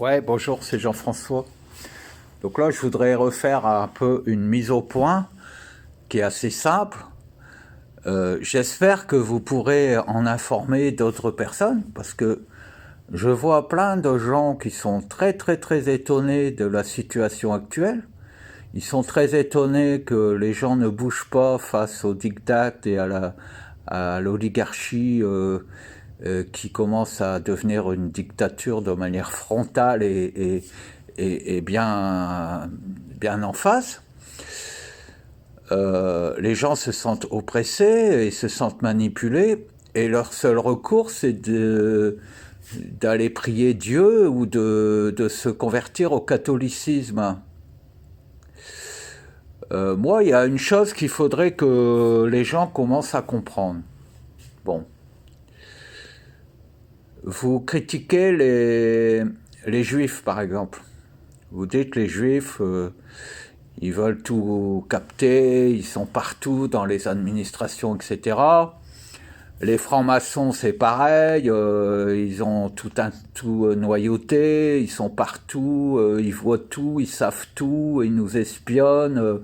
Ouais, bonjour, c'est Jean-François. Donc là, je voudrais refaire un peu une mise au point qui est assez simple. J'espère que vous pourrez en informer d'autres personnes parce que je vois plein de gens qui sont très très très étonnés de la situation actuelle. Ils sont très étonnés que les gens ne bougent pas face au diktat et à l'oligarchie qui commence à devenir une dictature de manière frontale et bien en face. Les gens se sentent oppressés et se sentent manipulés, et leur seul recours, c'est d'aller prier Dieu ou de se convertir au catholicisme. Moi, il y a une chose qu'il faudrait que les gens commencent à comprendre. Bon, vous critiquez les juifs, par exemple. Vous dites que les juifs, ils veulent tout capter, ils sont partout dans les administrations, etc. Les francs-maçons, c'est pareil, ils ont tout noyauté, ils sont partout, ils voient tout, ils savent tout, ils nous espionnent.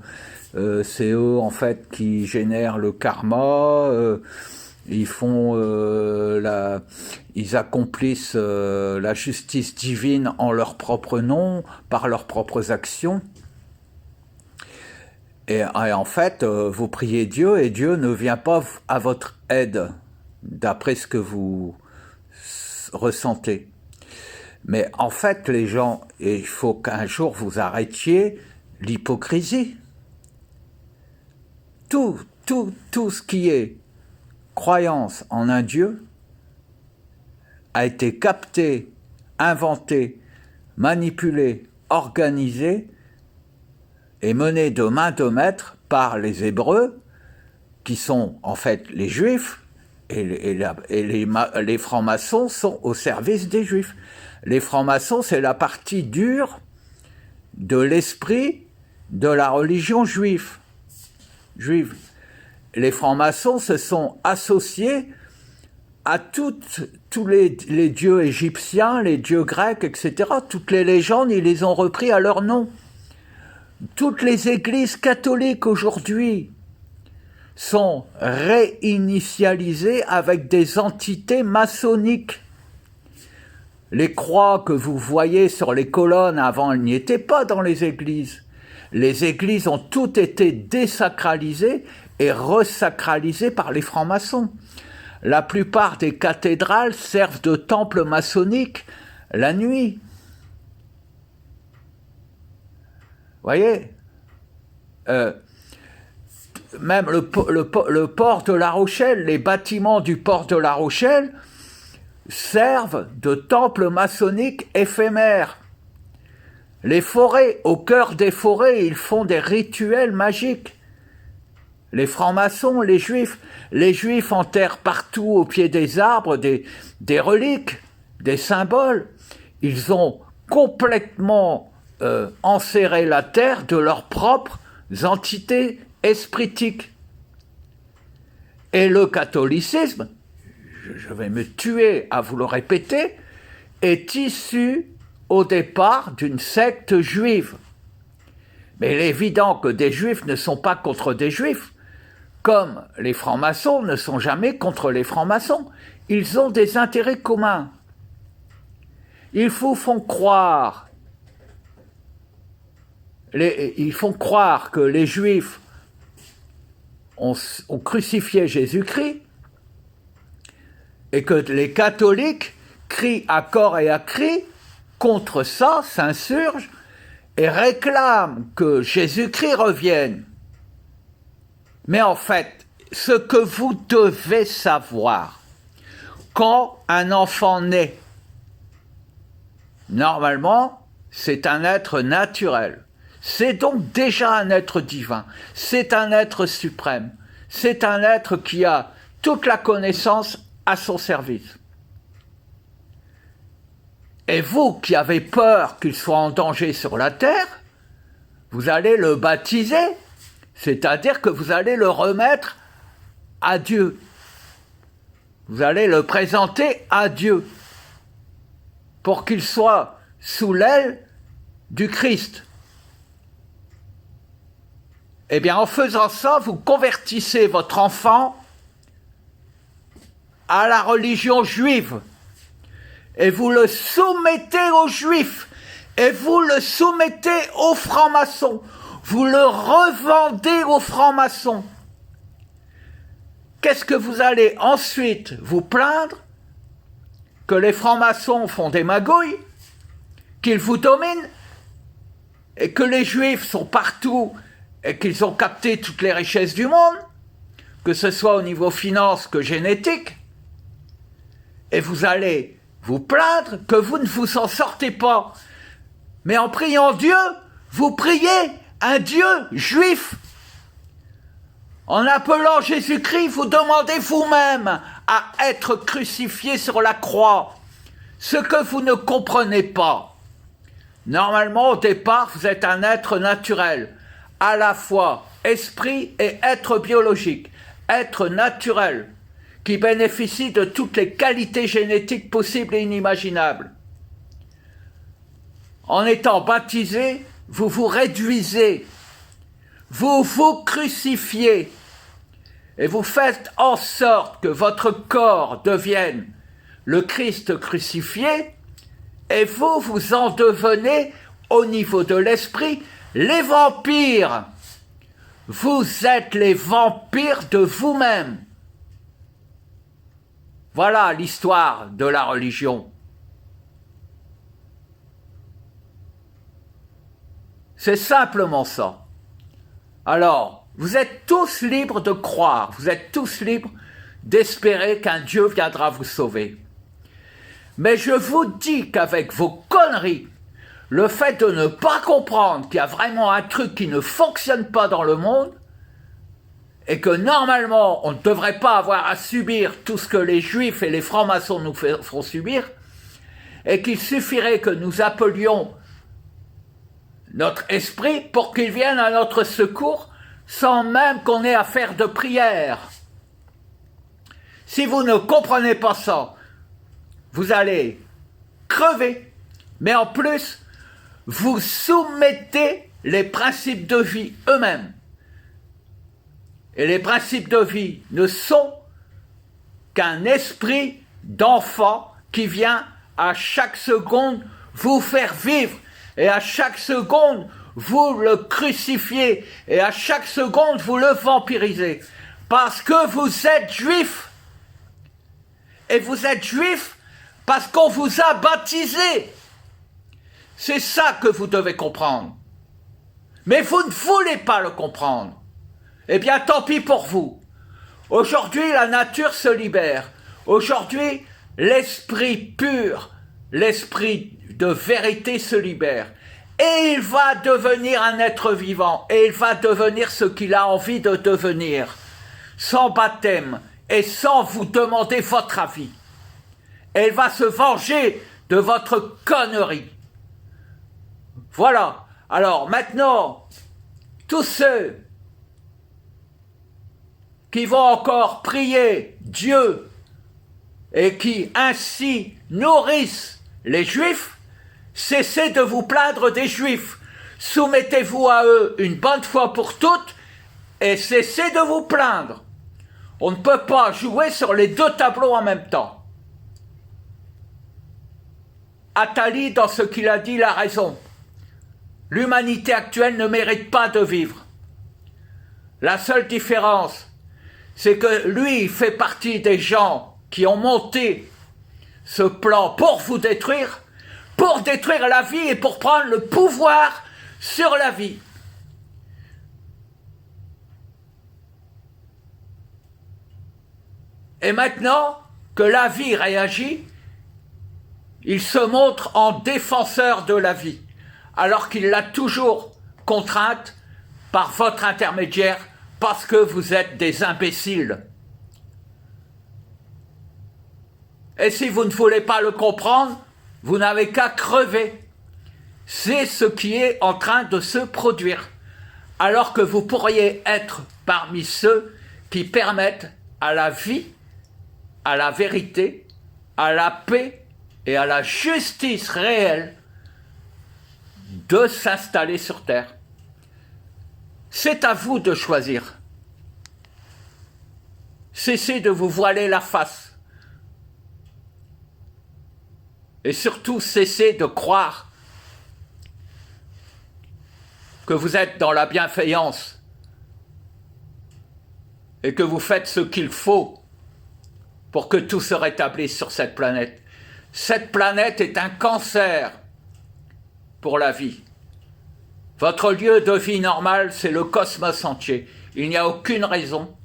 C'est eux, en fait, qui génèrent le karma. Ils font ils accomplissent la justice divine en leur propre nom, par leurs propres actions. Et en fait, vous priez Dieu et Dieu ne vient pas à votre aide, d'après ce que vous ressentez. Mais en fait, les gens, et il faut qu'un jour vous arrêtiez l'hypocrisie. Tout ce qui est croyance en un Dieu a été capté, inventé, manipulé, organisé et mené de main de maître par les Hébreux, qui sont en fait les Juifs, et les francs-maçons sont au service des Juifs. Les francs-maçons, c'est la partie dure de l'esprit de la religion juive. Les francs-maçons se sont associés à tous les dieux égyptiens, les dieux grecs, etc. Toutes les légendes, ils les ont repris à leur nom. Toutes les églises catholiques aujourd'hui sont réinitialisées avec des entités maçonniques. Les croix que vous voyez sur les colonnes avant, elles n'y étaient pas dans les églises. Les églises ont toutes été désacralisées et resacralisées par les francs-maçons. La plupart des cathédrales servent de temples maçonniques la nuit. Vous voyez, même le port de La Rochelle, les bâtiments du port de La Rochelle servent de temples maçonniques éphémères. Les forêts, au cœur des forêts, ils font des rituels magiques. Les francs-maçons, les juifs enterrent partout au pied des arbres des reliques, des symboles. Ils ont complètement enserré la terre de leurs propres entités espritiques. Et le catholicisme, je vais me tuer à vous le répéter, est issu au départ d'une secte juive. Mais il est évident que des juifs ne sont pas contre des juifs, comme les francs-maçons ne sont jamais contre les francs-maçons. Ils ont des intérêts communs. Ils font croire que les juifs ont crucifié Jésus-Christ et que les catholiques crient à corps et à cri contre ça, s'insurgent et réclament que Jésus-Christ revienne. Mais en fait, ce que vous devez savoir, quand un enfant naît, normalement, c'est un être naturel. C'est donc déjà un être divin. C'est un être suprême. C'est un être qui a toute la connaissance à son service. Et vous qui avez peur qu'il soit en danger sur la terre, vous allez le baptiser, c'est-à-dire que vous allez le remettre à Dieu. Vous allez le présenter à Dieu pour qu'il soit sous l'aile du Christ. Eh bien, en faisant ça, vous convertissez votre enfant à la religion juive. Et vous le soumettez aux Juifs. Et vous le soumettez aux francs-maçons. Vous le revendez aux francs-maçons. Qu'est-ce que vous allez ensuite vous plaindre? Que les francs-maçons font des magouilles, qu'ils vous dominent, et que les Juifs sont partout et qu'ils ont capté toutes les richesses du monde, que ce soit au niveau finance que génétique, et vous allez vous plaindre que vous ne vous en sortez pas. Mais en priant Dieu, vous priez un Dieu juif. En appelant Jésus-Christ, vous demandez vous-même à être crucifié sur la croix, ce que vous ne comprenez pas. Normalement, au départ, vous êtes un être naturel, à la fois esprit et être biologique, être naturel, qui bénéficie de toutes les qualités génétiques possibles et inimaginables. En étant baptisé, vous vous réduisez, vous vous crucifiez, et vous faites en sorte que votre corps devienne le Christ crucifié, et vous, vous en devenez, au niveau de l'esprit, les vampires. Vous êtes les vampires de vous-même. Voilà l'histoire de la religion. C'est simplement ça. Alors, vous êtes tous libres de croire, vous êtes tous libres d'espérer qu'un Dieu viendra vous sauver. Mais je vous dis qu'avec vos conneries, le fait de ne pas comprendre qu'il y a vraiment un truc qui ne fonctionne pas dans le monde, et que normalement on ne devrait pas avoir à subir tout ce que les Juifs et les francs-maçons nous font subir, et qu'il suffirait que nous appelions notre esprit pour qu'il vienne à notre secours sans même qu'on ait à faire de prière. Si vous ne comprenez pas ça, vous allez crever, mais en plus, vous soumettez les principes de vie eux-mêmes. Et les principes de vie ne sont qu'un esprit d'enfant qui vient à chaque seconde vous faire vivre. Et à chaque seconde, vous le crucifiez. Et à chaque seconde, vous le vampirisez. Parce que vous êtes juif. Et vous êtes juif parce qu'on vous a baptisé. C'est ça que vous devez comprendre. Mais vous ne voulez pas le comprendre. Eh bien, tant pis pour vous. Aujourd'hui, la nature se libère. Aujourd'hui, l'esprit pur, l'esprit de vérité se libère. Et il va devenir un être vivant. Et il va devenir ce qu'il a envie de devenir. Sans baptême et sans vous demander votre avis. Et il va se venger de votre connerie. Voilà. Alors maintenant, tous ceux qui vont encore prier Dieu et qui ainsi nourrissent les Juifs, cessez de vous plaindre des Juifs. Soumettez-vous à eux une bonne fois pour toutes et cessez de vous plaindre. On ne peut pas jouer sur les deux tableaux en même temps. Attali, dans ce qu'il a dit, il a raison. L'humanité actuelle ne mérite pas de vivre. La seule différence, c'est que lui, il fait partie des gens qui ont monté ce plan pour vous détruire, pour détruire la vie et pour prendre le pouvoir sur la vie. Et maintenant que la vie réagit, il se montre en défenseur de la vie, alors qu'il l'a toujours contrainte par votre intermédiaire, parce que vous êtes des imbéciles. Et si vous ne voulez pas le comprendre, vous n'avez qu'à crever. C'est ce qui est en train de se produire, alors que vous pourriez être parmi ceux qui permettent à la vie, à la vérité, à la paix et à la justice réelle de s'installer sur Terre. C'est à vous de choisir. Cessez de vous voiler la face. Et surtout, cessez de croire que vous êtes dans la bienveillance et que vous faites ce qu'il faut pour que tout se rétablisse sur cette planète. Cette planète est un cancer pour la vie. Votre lieu de vie normal, c'est le cosmos entier. Il n'y a aucune raison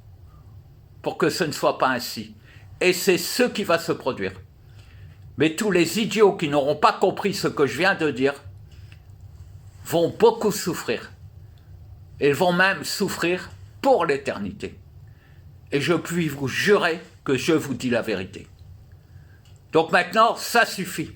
pour que ce ne soit pas ainsi. Et c'est ce qui va se produire. Mais tous les idiots qui n'auront pas compris ce que je viens de dire vont beaucoup souffrir. Et vont même souffrir pour l'éternité. Et je puis vous jurer que je vous dis la vérité. Donc maintenant, ça suffit.